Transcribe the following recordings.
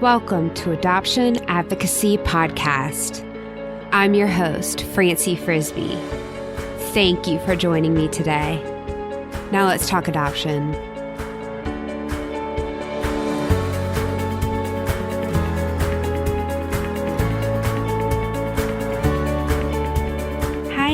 Welcome to Adoption Advocacy Podcast. I'm your host, Francie Frisbee. Thank you for joining me today. Now let's talk adoption.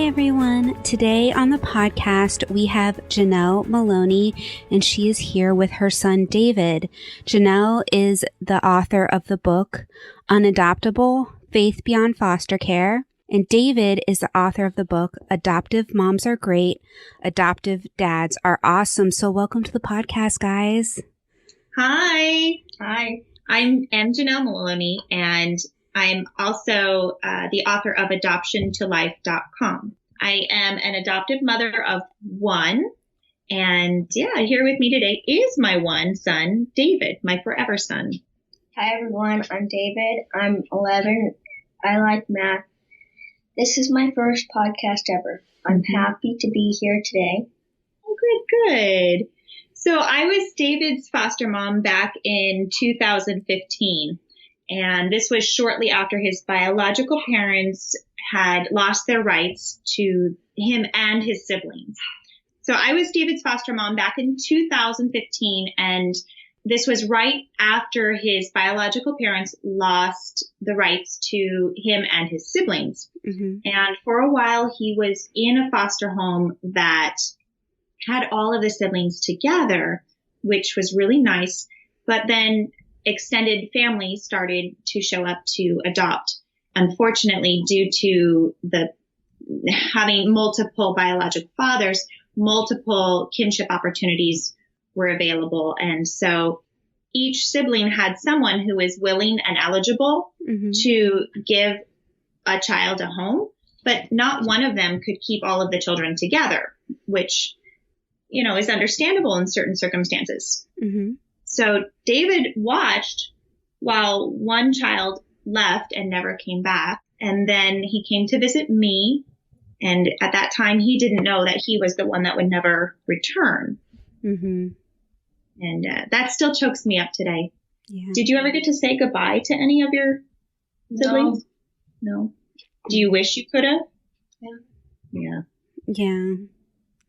Everyone. Today on the podcast, we have Janelle Maloney, and she is here with her son, David. Janelle is the author of the book, Unadoptable: Faith Beyond Foster Care, and David is the author of the book, Adoptive Moms Are Great, Adoptive Dads Are Awesome. So welcome to the podcast, guys. Hi. I'm Janelle Maloney, and I'm also the author of AdoptionToLife.com. I am an adoptive mother of one, and here with me today is my one son, David, my forever son. Hi everyone, I'm David. I'm 11. I like math. This is my first podcast ever. I'm happy to be here today. Oh, good. So I was David's foster mom back in 2015. And this was shortly after his biological parents had lost their rights to him and his siblings. So I was David's foster mom back in 2015, and this was right after his biological parents lost the rights to him and his siblings. Mm-hmm. And for a while, he was in a foster home that had all of the siblings together, which was really nice. But then extended families started to show up to adopt. Unfortunately, due to having multiple biological fathers, multiple kinship opportunities were available. And so each sibling had someone who was willing and eligible to give a child a home, but not one of them could keep all of the children together, which, is understandable in certain circumstances. Mm-hmm. So David watched while one child left and never came back. And then he came to visit me. And at that time, he didn't know that he was the one that would never return. Mm-hmm. And that still chokes me up today. Yeah. Did you ever get to say goodbye to any of your siblings? No. Do you wish you could have? Yeah.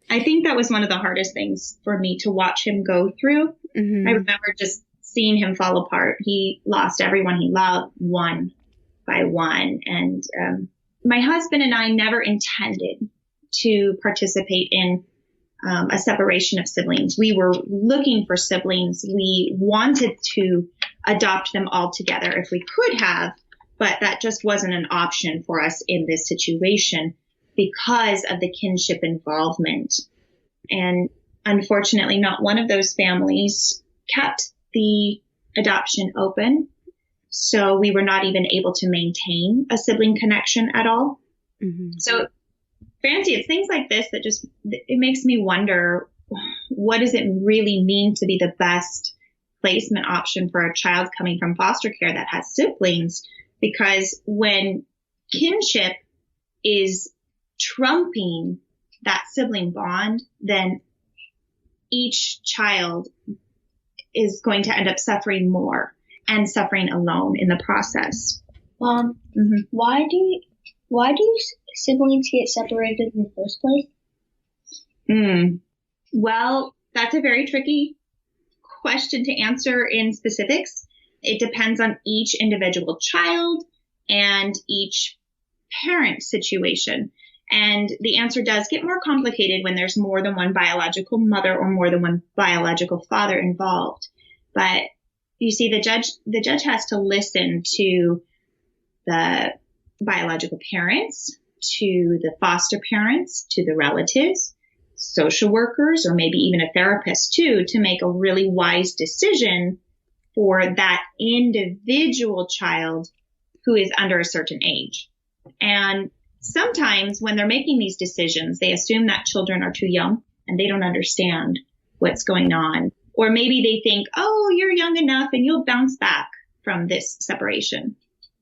I think that was one of the hardest things for me to watch him go through. Mm-hmm. I remember just seeing him fall apart. He lost everyone he loved one by one. And my husband and I never intended to participate in a separation of siblings. We were looking for siblings. We wanted to adopt them all together if we could have, but that just wasn't an option for us in this situation because of the kinship involvement. And unfortunately, not one of those families kept the adoption open. So we were not even able to maintain a sibling connection at all. Mm-hmm. So, Francie, it's things like this that it makes me wonder, what does it really mean to be the best placement option for a child coming from foster care that has siblings? Because when kinship is trumping that sibling bond, then each child is going to end up suffering more and suffering alone in the process. Why do siblings get separated in the first place? Well, that's a very tricky question to answer in specifics. It depends on each individual child and each parent situation. And the answer does get more complicated when there's more than one biological mother or more than one biological father involved. But you see, the judge has to listen to the biological parents, to the foster parents, to the relatives, social workers, or maybe even a therapist too, to make a really wise decision for that individual child who is under a certain age. And sometimes when they're making these decisions, they assume that children are too young and they don't understand what's going on. Or maybe they think, oh, you're young enough and you'll bounce back from this separation.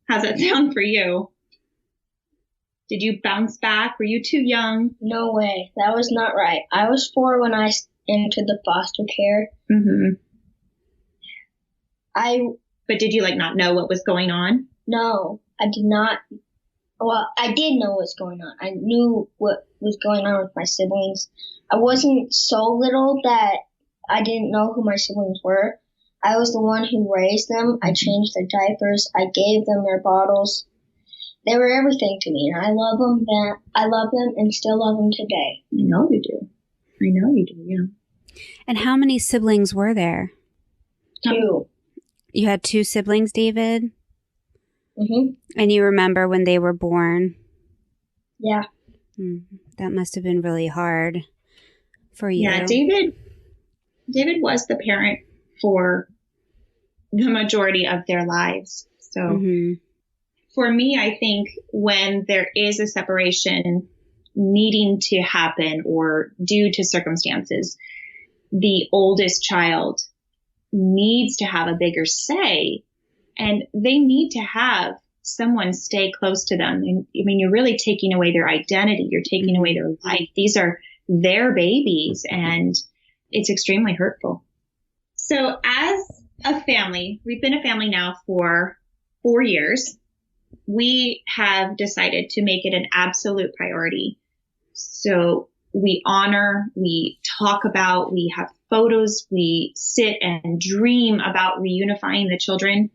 How's that sound for you? Did you bounce back? Were you too young? No way. That was not right. I was 4 when I entered the foster care. Mm-hmm. I But did you like not know what was going on? No, I did not. Well, I did know what's going on. I knew what was going on with my siblings. I wasn't so little that I didn't know who my siblings were. I was the one who raised them. I changed their diapers. I gave them their bottles. They were everything to me, and I love them. I love them and still love them today. I know you do. I know you do, yeah. And how many siblings were there? 2. You had 2 siblings, David? Mm-hmm. And you remember when they were born? Yeah. That must have been really hard for you. Yeah, David was the parent for the majority of their lives. So for me, I think when there is a separation needing to happen or due to circumstances, the oldest child needs to have a bigger say, and they need to have someone stay close to them. And I mean, you're really taking away their identity. You're taking away their life. These are their babies, and it's extremely hurtful. So as a family, we've been a family now for 4 years. We have decided to make it an absolute priority. So we honor, we talk about, we have photos, we sit and dream about reunifying the children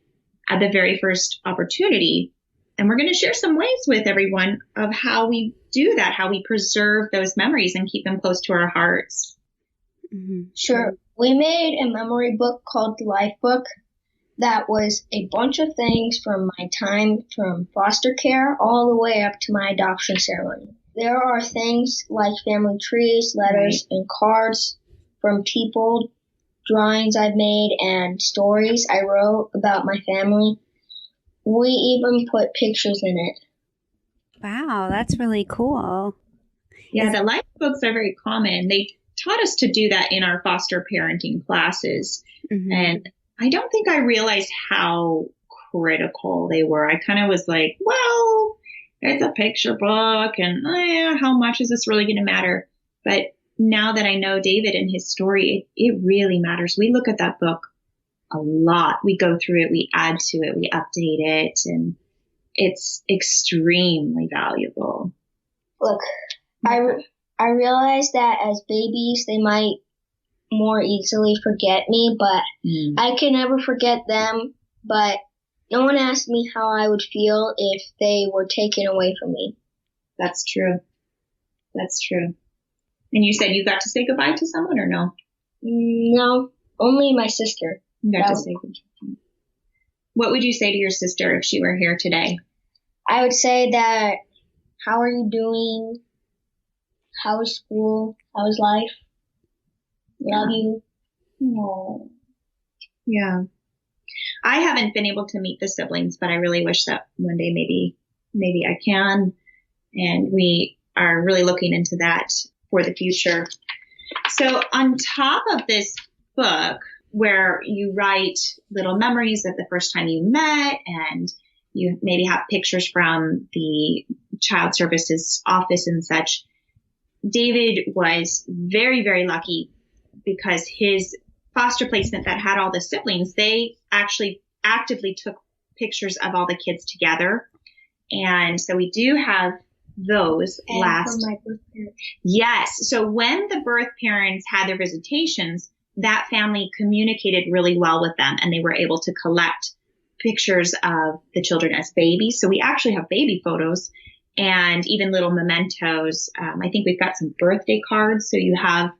at the very first opportunity. And we're going to share some ways with everyone of how we do that, how we preserve those memories and keep them close to our hearts. Sure. We made a memory book called the Life Book that was a bunch of things from my time from foster care all the way up to my adoption ceremony. There are things like family trees, letters, and cards from people, drawings I've made, and stories I wrote about my family. We even put pictures in it. Wow, that's really cool. Yeah, the life books are very common. They taught us to do that in our foster parenting classes. And I don't think I realized how critical they were. I kind of was like, well, it's a picture book and how much is this really going to matter? But now that I know David and his story, it really matters. We look at that book a lot. We go through it, we add to it, we update it, and it's extremely valuable. Look, I realize that as babies, they might more easily forget me, but I can never forget them. But no one asked me how I would feel if they were taken away from me. That's true. That's true. And you said you got to say goodbye to someone or no? No, only my sister. You got to say goodbye. What would you say to your sister if she were here today? I would say that, how are you doing? How is school? How is life? Love you. Oh. Yeah. I haven't been able to meet the siblings, but I really wish that one day maybe I can. And we are really looking into that for the future. So on top of this book, where you write little memories of the first time you met, and you maybe have pictures from the child services office and such, David was very, very lucky because his foster placement that had all the siblings, they actually actively took pictures of all the kids together. And so we do have those and last. from my birth parents. Yes. So when the birth parents had their visitations, that family communicated really well with them, and they were able to collect pictures of the children as babies. So we actually have baby photos and even little mementos. I think we've got some birthday cards. So you have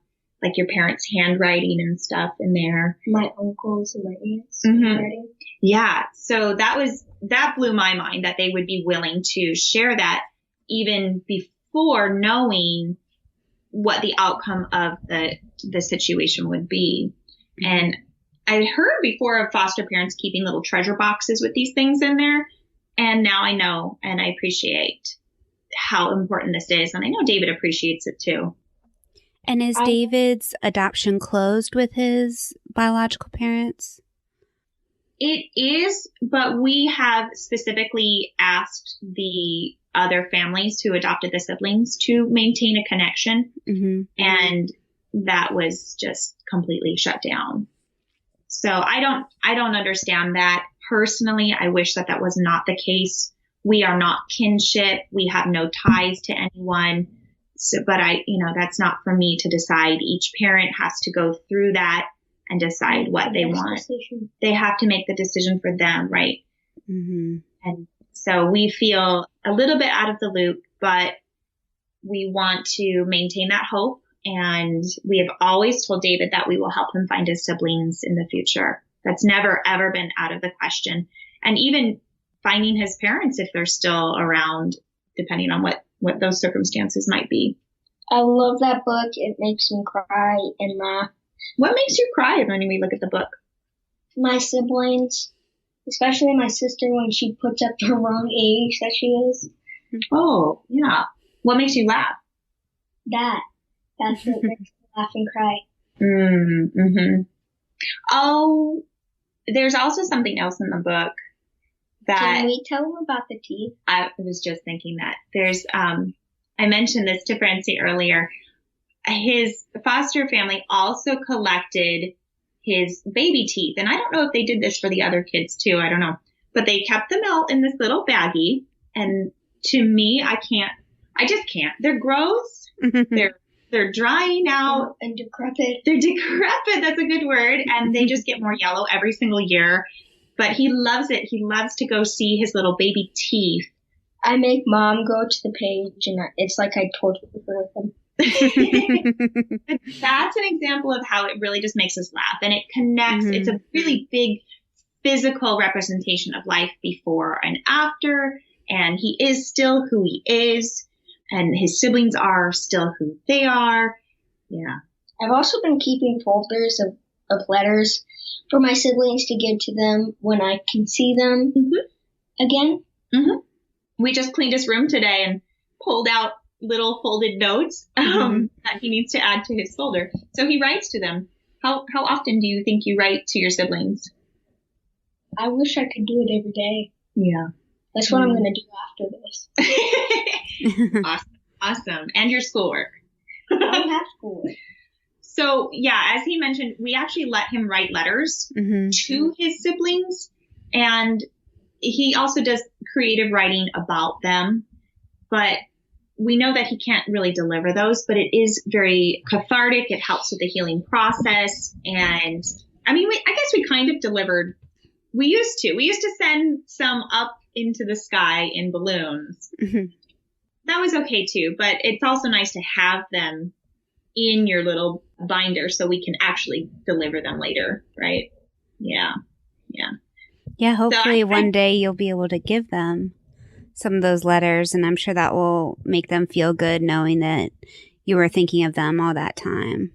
like your parents' handwriting and stuff in there. My uncles and my aunts handwriting. Yeah. So that blew my mind that they would be willing to share that even before knowing what the outcome of the situation would be. And I heard before of foster parents keeping little treasure boxes with these things in there. And now I know, and I appreciate how important this is. And I know David appreciates it too. And is David's adoption closed with his biological parents? It is, but we have specifically asked the other families who adopted the siblings to maintain a connection. And that was just completely shut down. So I don't understand that personally, I wish that that was not the case. We are not kinship. We have no ties to anyone. So, but that's not for me to decide. Each parent has to go through that and decide what they want. They have to make the decision for them, right? Mm-hmm. And so we feel a little bit out of the loop, but we want to maintain that hope. And we have always told David that we will help him find his siblings in the future. That's never, ever been out of the question. And even finding his parents if they're still around, depending on what those circumstances might be. I love that book. It makes me cry and laugh. What makes you cry when we look at the book? My siblings, especially my sister when she puts up the wrong age that she is. Oh, yeah. What makes you laugh? That's what makes me laugh and cry. Mm-hmm. Oh, there's also something else in the book that... Can we tell them about the teeth? I was just thinking that. There's, I mentioned this to Francie earlier. His foster family also collected his baby teeth. And I don't know if they did this for the other kids too. I don't know. But they kept them out in this little baggie. And to me, I just can't. They're gross. They're drying out. And decrepit. They're decrepit. That's a good word. And they just get more yellow every single year. But he loves it. He loves to go see his little baby teeth. I make Mom go to the page, and it's like I torture her with them. That's an example of how it really just makes us laugh. And it connects. Mm-hmm. It's a really big physical representation of life before and after. And he is still who he is. And his siblings are still who they are. Yeah. I've also been keeping folders of letters for my siblings to give to them when I can see them again. Mm-hmm. We just cleaned his room today and pulled out little folded notes that he needs to add to his folder. So he writes to them. How often do you think you write to your siblings? I wish I could do it every day. Yeah. That's what I'm going to do after this. Awesome. And your schoolwork. I don't have schoolwork. So, yeah, as he mentioned, we actually let him write letters to his siblings. And he also does creative writing about them. But we know that he can't really deliver those. But it is very cathartic. It helps with the healing process. And, I mean, I guess we kind of delivered. We used to send some up into the sky in balloons. That was okay too, but it's also nice to have them in your little binder so we can actually deliver them later, right? Yeah. Hopefully one day you'll be able to give them some of those letters, and I'm sure that will make them feel good knowing that you were thinking of them all that time.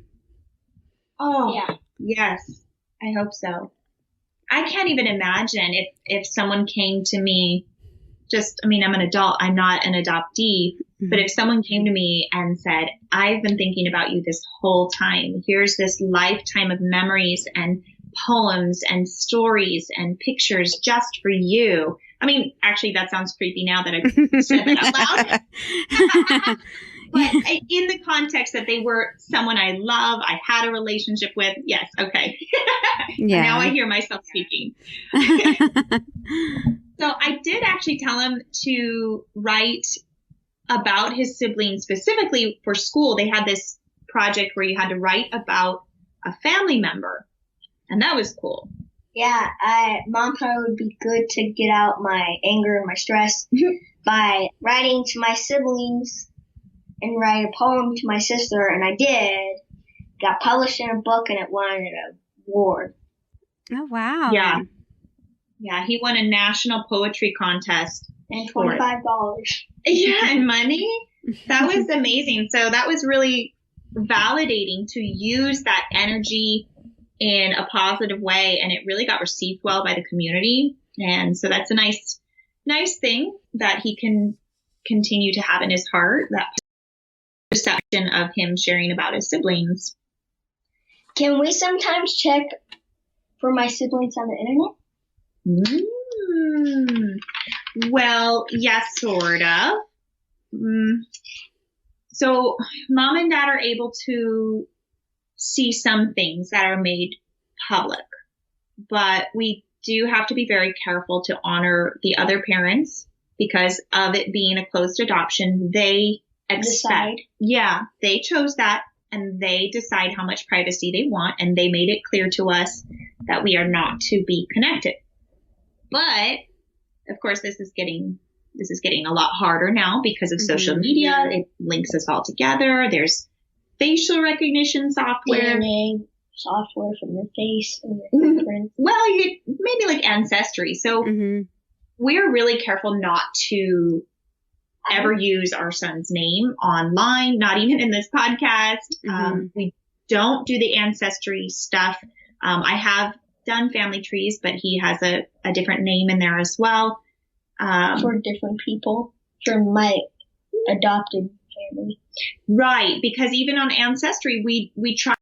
Oh, yeah. Yes. I hope so. I can't even imagine if someone came to me I'm an adult. I'm not an adoptee. But if someone came to me and said, I've been thinking about you this whole time. Here's this lifetime of memories and poems and stories and pictures just for you. I mean, actually, that sounds creepy now that I've said that out loud. But in the context that they were someone I love, I had a relationship with. Yes. Okay. Yeah. Now I hear myself speaking. So I did actually tell him to write about his siblings specifically for school. They had this project where you had to write about a family member. And that was cool. Yeah. Mom thought it would be good to get out my anger and my stress by writing to my siblings and write a poem to my sister. And I did. Got published in a book and it won an award. Oh, wow. Yeah. Yeah, he won a national poetry contest. And $25. Yeah, and money. That was amazing. So that was really validating to use that energy in a positive way. And it really got received well by the community. And so that's a nice thing that he can continue to have in his heart, that perception of him sharing about his siblings. Can we sometimes check for my siblings on the internet? Well, yes, sort of. So Mom and Dad are able to see some things that are made public, but we do have to be very careful to honor the other parents because of it being a closed adoption. They Decide. Yeah, they chose that and they decide how much privacy they want. And they made it clear to us that we are not to be connected. But of course, this is getting a lot harder now because of social media. It links us all together. There's facial recognition software. DNA software from your face and your fingerprints. Well, maybe like Ancestry. So we're really careful not to ever use our son's name online, not even in this podcast. We don't do the Ancestry stuff. I have done family trees, but he has a different name in there as well. For different people, for my adopted family. Right, because even on Ancestry, we try.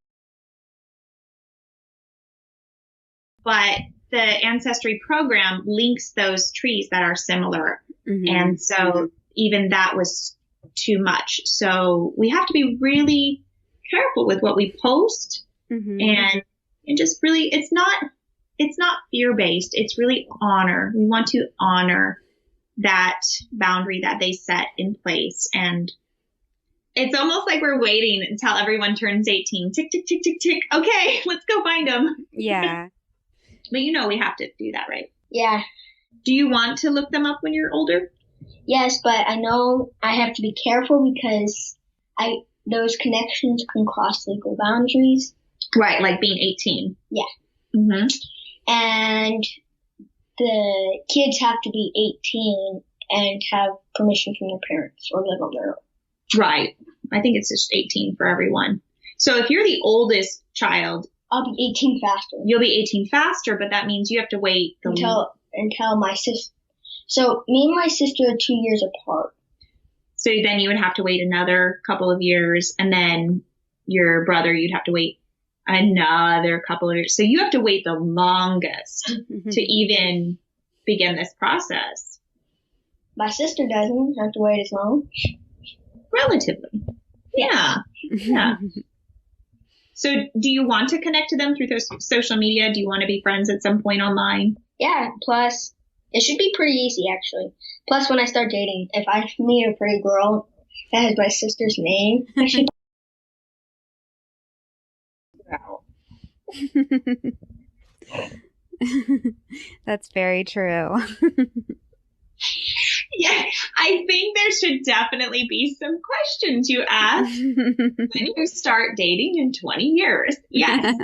But the Ancestry program links those trees that are similar. And so even that was too much. So we have to be really careful with what we post and just really, it's not fear-based. It's really honor. We want to honor that boundary that they set in place. And it's almost like we're waiting until everyone turns 18. Tick, tick, tick, tick, tick. Okay, let's go find them. Yeah. But we have to do that, right? Yeah. Do you want to look them up when you're older? Yes, but I know I have to be careful because those connections can cross legal boundaries. Right, like being 18. Yeah. And the kids have to be 18 and have permission from their parents or live on their own. Right. I think it's just 18 for everyone. So if you're the oldest child, I'll be 18 faster. You'll be 18 faster, but that means you have to wait until my sister. So me and my sister are 2 years apart. So then you would have to wait another couple of years, and then your brother, you'd have to wait another couple of years. So you have to wait the longest to even begin this process. My sister doesn't have to wait as long. Relatively. Yeah. Yeah. So do you want to connect to them through social media? Do you want to be friends at some point online? Yeah. Plus, it should be pretty easy, actually. Plus, when I start dating, if I meet a pretty girl that has my sister's name, I should. That's very true. Yeah, I think there should definitely be some questions you ask when you start dating in 20 years. Yes.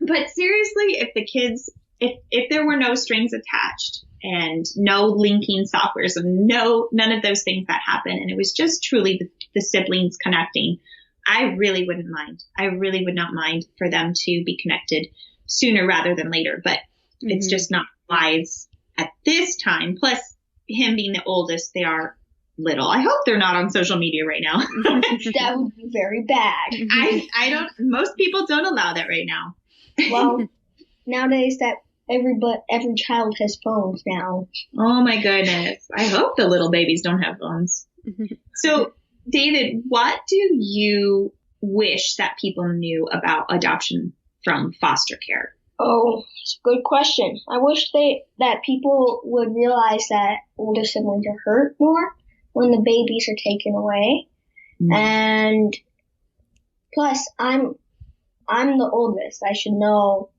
But seriously, if the kids, if there were no strings attached and no linking software, so none of those things that happen, and it was just truly the siblings connecting, I really wouldn't mind. I really would not mind for them to be connected sooner rather than later, but it's just not wise at this time. Plus, him being the oldest, they are little. I hope they're not on social media right now. That would be very bad. Most people don't allow that right now. Well, nowadays that every child has phones now. Oh my goodness. I hope the little babies don't have phones. So, David, what do you wish that people knew about adoption from foster care? Oh, it's a good question. I wish that people would realize that older siblings are hurt more when the babies are taken away. And plus, I'm the oldest. I should know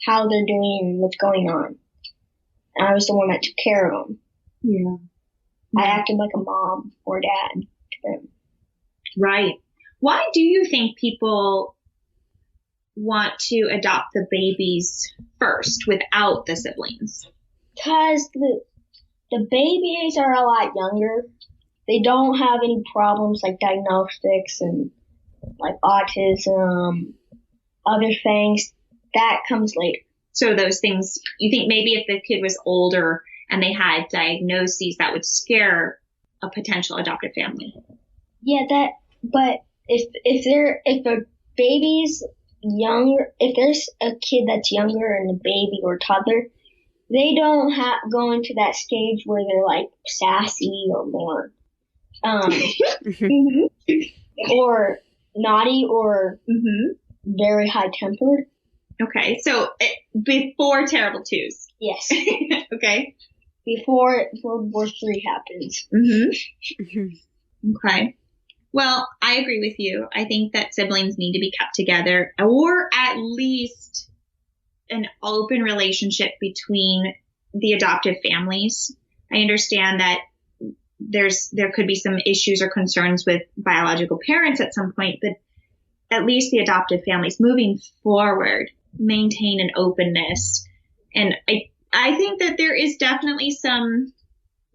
how they're doing and what's going on. And I was the one that took care of them. Yeah. I acted like a mom or dad to them. Right. Why do you think people want to adopt the babies first without the siblings? Because the babies are a lot younger. They don't have any problems like diagnostics and like autism, other things. That comes later. So those things, you think maybe if the kid was older and they had diagnoses, that would scare a potential adopted family? Yeah, but if a baby's younger, if there's a kid that's younger and a baby or toddler, they don't go into that stage where they're like sassy or more, or naughty or very high-tempered. Okay, so before Terrible Twos. Yes. Okay. Before World War III happens. Okay. Well, I agree with you. I think that siblings need to be kept together, or at least an open relationship between the adoptive families. I understand that there could be some issues or concerns with biological parents at some point, but at least the adoptive families moving forward maintain an openness. And I think that there is definitely some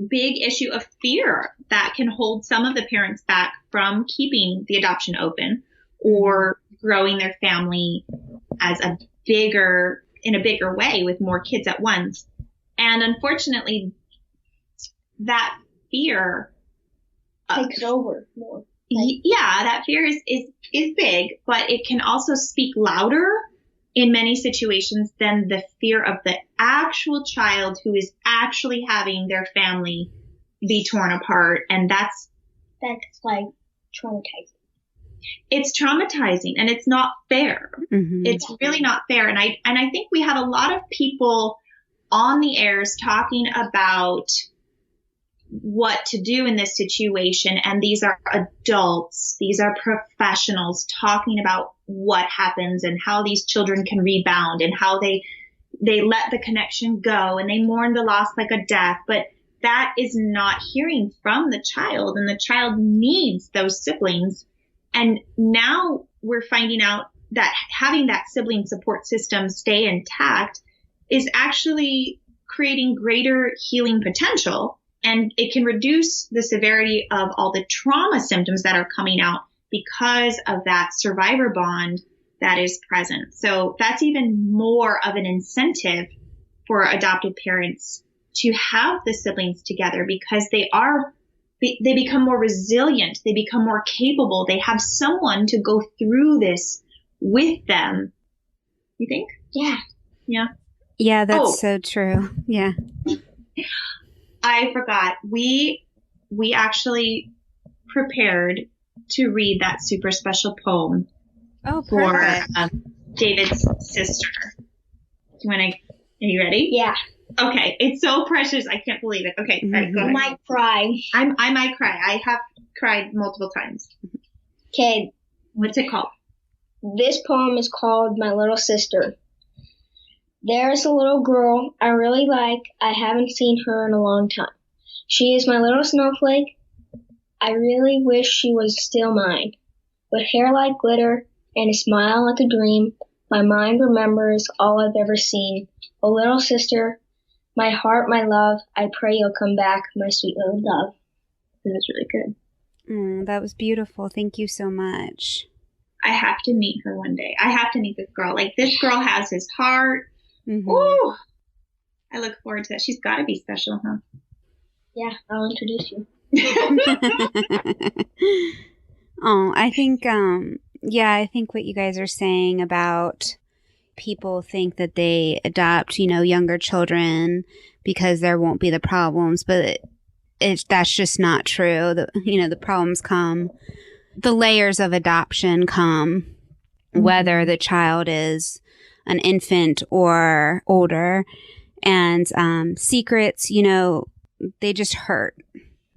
big issue of fear that can hold some of the parents back from keeping the adoption open or growing their family as in a bigger way with more kids at once. And unfortunately, that fear takes over more. Yeah, that fear is big, but it can also speak louder in many situations than the fear of the actual child who is actually having their family be torn apart. And that's like traumatizing. It's traumatizing and it's not fair. It's really not fair. And I think we have a lot of people on the airs talking about what to do in this situation. And these are adults. These are professionals talking about what happens and how these children can rebound and how they let the connection go and they mourn the loss like a death. But that is not hearing from the child, and the child needs those siblings. And now we're finding out that having that sibling support system stay intact is actually creating greater healing potential. And it can reduce the severity of all the trauma symptoms that are coming out because of that survivor bond that is present. So that's even more of an incentive for adoptive parents to have the siblings together, because they become more resilient. They become more capable. They have someone to go through this with them. You think? Yeah. Yeah. Yeah, that's so true. Yeah. I forgot. We actually prepared to read that super special poem for David's sister. Are you ready? Yeah. Okay. It's so precious. I can't believe it. Okay. All right, go ahead. I might cry. I might cry. I have cried multiple times. Okay. What's it called? This poem is called My Little Sister. There's a little girl I really like. I haven't seen her in a long time. She is my little snowflake. I really wish she was still mine. With hair like glitter and a smile like a dream, my mind remembers all I've ever seen. Oh, little sister, my heart, my love, I pray you'll come back, my sweet little dove. That was really good. That was beautiful. Thank you so much. I have to meet her one day. I have to meet this girl. Like, this girl has his heart. Ooh, I look forward to that. She's got to be special, huh? Yeah, I'll introduce you. I think what you guys are saying about people think that they adopt, younger children because there won't be the problems, but that's just not true. The problems come, the layers of adoption come, whether the child is an infant or older, and secrets, they just hurt.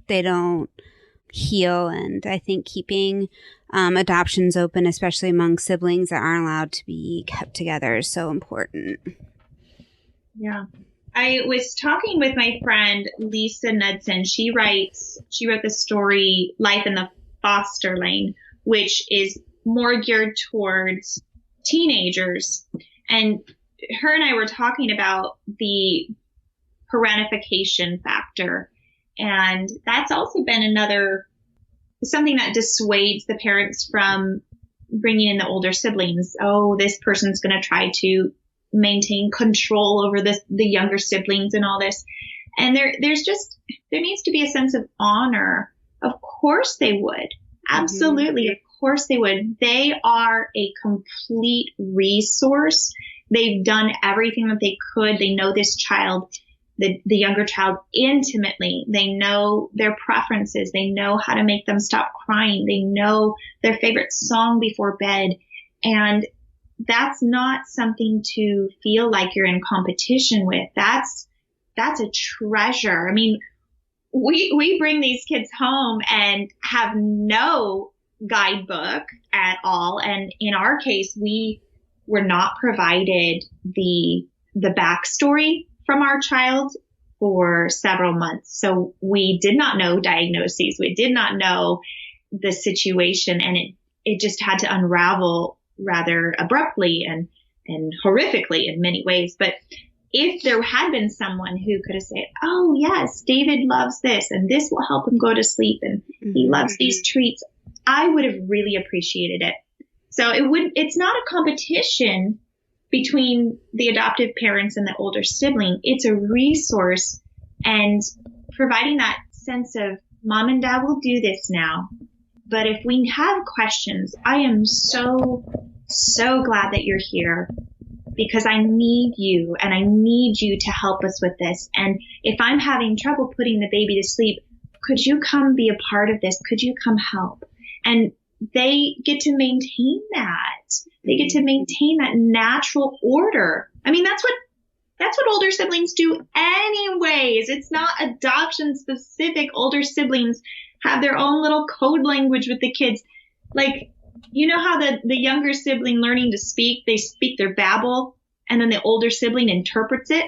They don't heal. And I think keeping adoptions open, especially among siblings that aren't allowed to be kept together, is so important. Yeah. I was talking with my friend Lisa Knudsen. She wrote the story Life in the Foster Lane, which is more geared towards teenagers. And her and I were talking about the parentification factor. And that's also been something that dissuades the parents from bringing in the older siblings. Oh, this person's going to try to maintain control over the younger siblings and all this. And there needs to be a sense of honor. Of course they would. Absolutely. Of course they would. They are a complete resource. They've done everything that they could. They know this child, the younger child, intimately. They know their preferences. They know how to make them stop crying. They know their favorite song before bed. And that's not something to feel like you're in competition with. That's a treasure. I mean, we bring these kids home and have no guidebook at all. And in our case, we were not provided the backstory from our child for several months. So we did not know diagnoses. We did not know the situation, and it just had to unravel rather abruptly and horrifically in many ways. But if there had been someone who could have said, oh yes, David loves this and this will help him go to sleep and he loves these treats, I would have really appreciated it. So it's not a competition between the adoptive parents and the older sibling. It's a resource, and providing that sense of mom and dad will do this now. But if we have questions, I am so glad that you're here, because I need you and I need you to help us with this. And if I'm having trouble putting the baby to sleep, could you come be a part of this? Could you come help? And they get to maintain that. They get to maintain that natural order. I mean, that's what older siblings do anyways. It's not adoption specific. Older siblings have their own little code language with the kids. Like, you know how the younger sibling learning to speak, they speak their babble, and then the older sibling interprets it?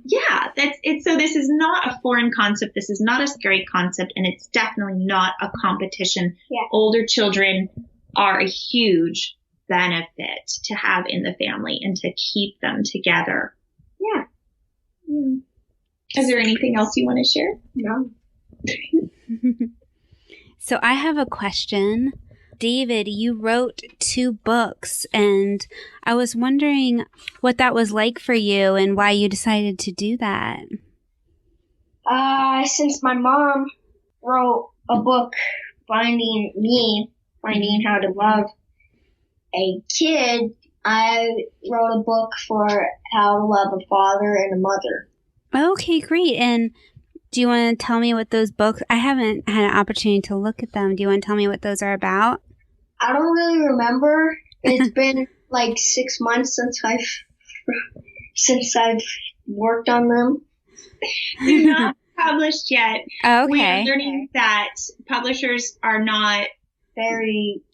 Yeah, that's it. So this is not a foreign concept. This is not a scary concept, and it's definitely not a competition. Yeah. Older children are a huge benefit to have in the family and to keep them together. Yeah. Is there anything else you want to share? No. So I have a question. David, you wrote 2 books, and I was wondering what that was like for you and why you decided to do that. Since my mom wrote a book finding how to love a kid, I wrote a book for how to love a father and a mother. Okay, great. And do you want to tell me what those books, I haven't had an opportunity to look at them. Do you want to tell me what those are about? I don't really remember. It's been like 6 months since I've worked on them. They're not published yet. Okay. We are learning that publishers are not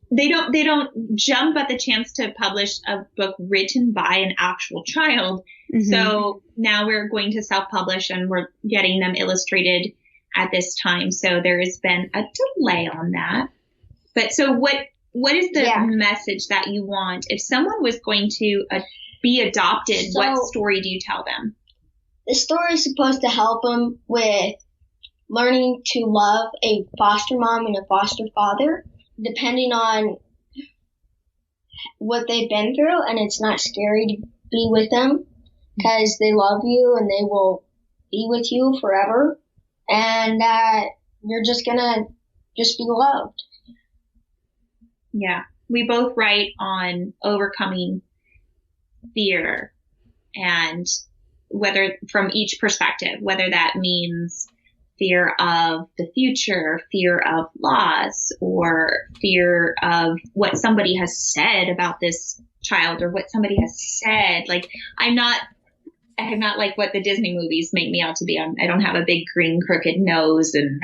they don't jump at the chance to publish a book written by an actual child. Mm-hmm. So now we're going to self-publish, and we're getting them illustrated at this time. So there has been a delay on that. But so what is the message that you want? If someone was going to be adopted, what story do you tell them? The story is supposed to help them with learning to love a foster mom and a foster father, depending on what they've been through, and it's not scary to be with them because they love you and they will be with you forever, and that you're just gonna be loved. Yeah, we both write on overcoming fear, and whether from each perspective, whether that means fear of the future, fear of loss, or fear of what somebody has said about this child, or what somebody has said. Like, I'm not like what the Disney movies make me out to be. I don't have a big green crooked nose and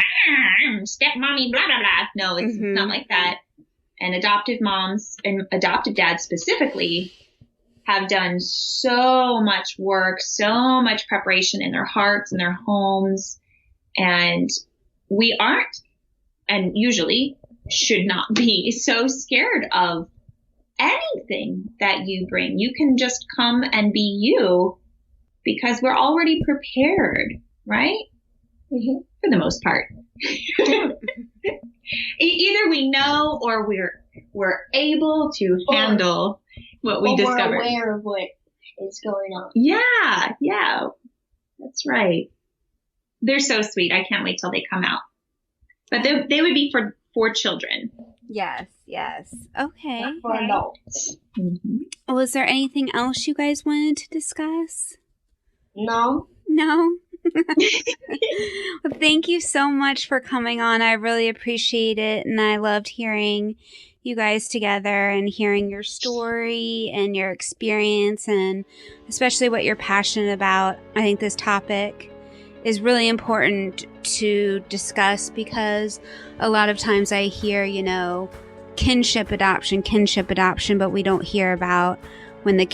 stepmommy, blah, blah, blah. No, it's not like that. And adoptive moms and adoptive dads specifically have done so much work, so much preparation in their hearts and their homes. And we aren't, and usually should not be, so scared of anything that you bring. You can just come and be you because we're already prepared, right? Mm-hmm. For the most part. Either we know or we're able to handle what we discover. We're aware of what is going on. Yeah, that's right. They're so sweet. I can't wait till they come out. But they would be for children. Yes. Okay. Not for adults. Mm-hmm. Was there anything else you guys wanted to discuss? No. Well, thank you so much for coming on. I really appreciate it, and I loved hearing you guys together and hearing your story and your experience, and especially what you're passionate about. I think this topic is really important to discuss because a lot of times I hear, kinship adoption, but we don't hear about when the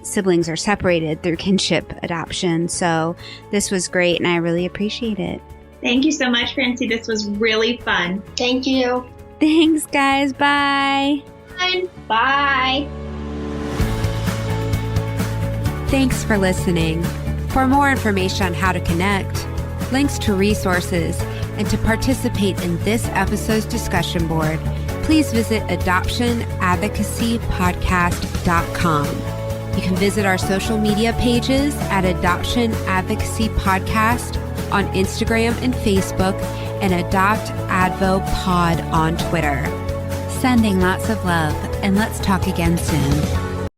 siblings are separated through kinship adoption. So this was great and I really appreciate it. Thank you so much, Francie. This was really fun. Thank you. Thanks, guys. Bye. Bye. Thanks for listening. For more information on how to connect, links to resources, and to participate in this episode's discussion board, please visit adoptionadvocacypodcast.com. You can visit our social media pages at Adoption Advocacy Podcast on Instagram and Facebook, and Adopt Advo Pod on Twitter. Sending lots of love, and let's talk again soon.